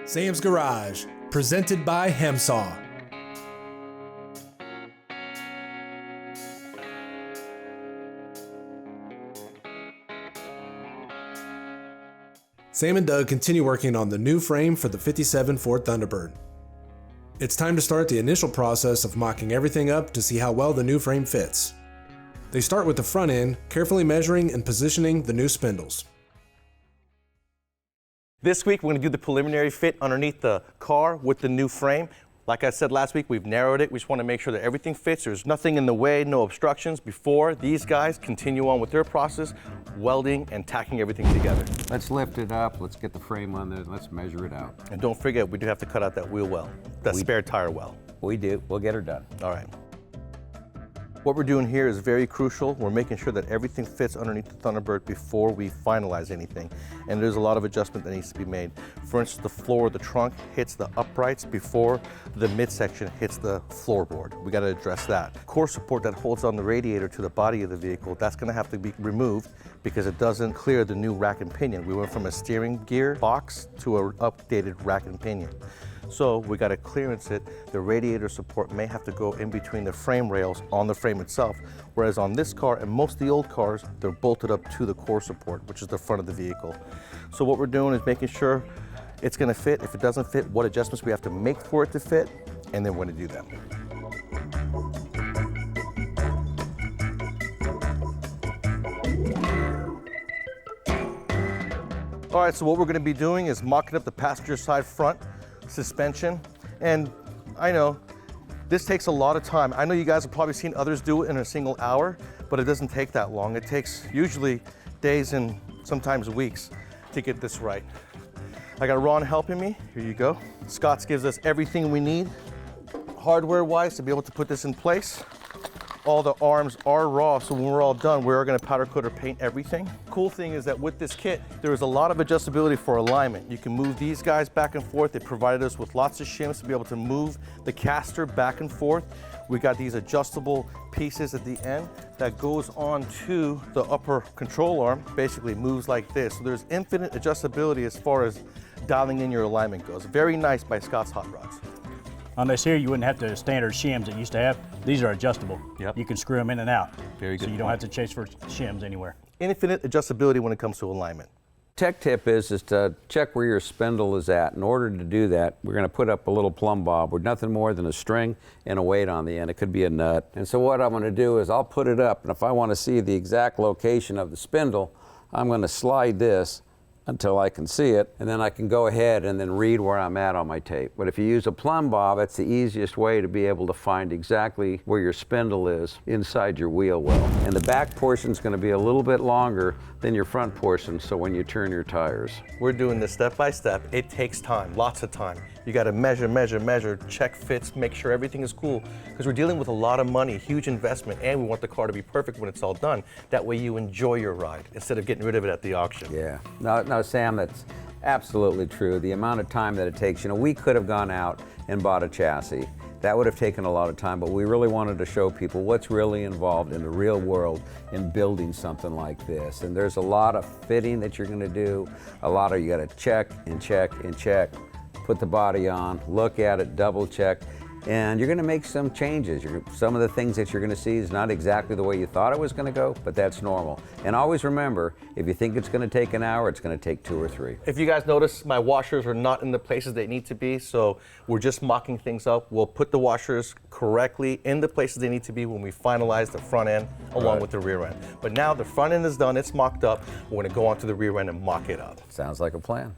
Sam's Garage, presented by Hemsaw. Sam and Doug continue working on the new frame for the 57 Ford Thunderbird. It's time to start the initial process of mocking everything up to see how well the new frame fits. They start with the front end, carefully measuring and positioning the new spindles. This week, we're going to do the preliminary fit underneath the car with the new frame. Like I said last week, we've narrowed it. We just want to make sure that everything fits. There's nothing in the way, no obstructions before these guys continue on with their process, welding and tacking everything together. Let's lift it up. Let's get the frame on there. Let's measure it out. And don't forget, we do have to cut out that wheel well, that spare tire well. We do. We'll get her done. All right. What we're doing here is very crucial. We're making sure that everything fits underneath the Thunderbird before we finalize anything. And there's a lot of adjustment that needs to be made. For instance, the floor of the trunk hits the uprights before the midsection hits the floorboard. We got to address that. Core support that holds on the radiator to the body of the vehicle, that's going to have to be removed because it doesn't clear the new rack and pinion. We went from a steering gear box to an updated rack and pinion. So we got to clearance it. The radiator support may have to go in between the frame rails on the frame itself, whereas on this car and most of the old cars, they're bolted up to the core support, which is the front of the vehicle. So what we're doing is making sure it's going to fit. If it doesn't fit, what adjustments we have to make for it to fit, and then we're going to do them. All right, so what we're going to be doing is mocking up the passenger side front suspension. And I know this takes a lot of time. I know you guys have probably seen others do it in a single hour, but it doesn't take that long. It takes usually days and sometimes weeks to get this right. I got Ron helping me. Here you go. Scott's gives us everything we need hardware-wise to be able to put this in place. All the arms are raw, so when we're all done, we're gonna powder coat or paint everything. Cool thing is that with this kit, there is a lot of adjustability for alignment. You can move these guys back and forth. They provided us with lots of shims to be able to move the caster back and forth. We got these adjustable pieces at the end that goes on to the upper control arm, basically moves like this. So there's infinite adjustability as far as dialing in your alignment goes. Very nice by Scott's Hot Rods. On this here, you wouldn't have the standard shims that you used to have. These are adjustable. Yep. You can screw them in and out. Very good So you don't have to chase for shims anywhere. Infinite adjustability when it comes to alignment. Tech tip is to check where your spindle is at. In order to do that, we're going to put up a little plumb bob with nothing more than a string and a weight on the end. It could be a nut. And so what I'm going to do is I'll put it up, and if I want to see the exact location of the spindle, I'm going to slide this until I can see it, and then I can go ahead and then read where I'm at on my tape. But if you use a plumb bob, that's the easiest way to be able to find exactly where your spindle is inside your wheel well. And the back portion is going to be a little bit longer than your front portion, so when you turn your tires. We're doing this step by step. It takes time, lots of time. You got to measure, check fits, make sure everything is cool, because we're dealing with a lot of money, huge investment, and we want the car to be perfect when it's all done. That way you enjoy your ride instead of getting rid of it at the auction. Yeah. No, Sam, that's absolutely true. The amount of time that it takes, we could have gone out and bought a chassis. That would have taken a lot of time, but we really wanted to show people what's really involved in the real world in building something like this. And there's a lot of fitting that you're going to do. You got to check and check and check. Put the body on, look at it, double check, and you're going to make some changes. Some of the things that you're going to see is not exactly the way you thought it was going to go, but that's normal. And always remember, if you think it's going to take an hour, it's going to take 2 or 3. If you guys notice, my washers are not in the places they need to be, so we're just mocking things up. We'll put the washers correctly in the places they need to be when we finalize the front end along with the rear end. But now the front end is done, it's mocked up. We're going to go on to the rear end and mock it up. Sounds like a plan.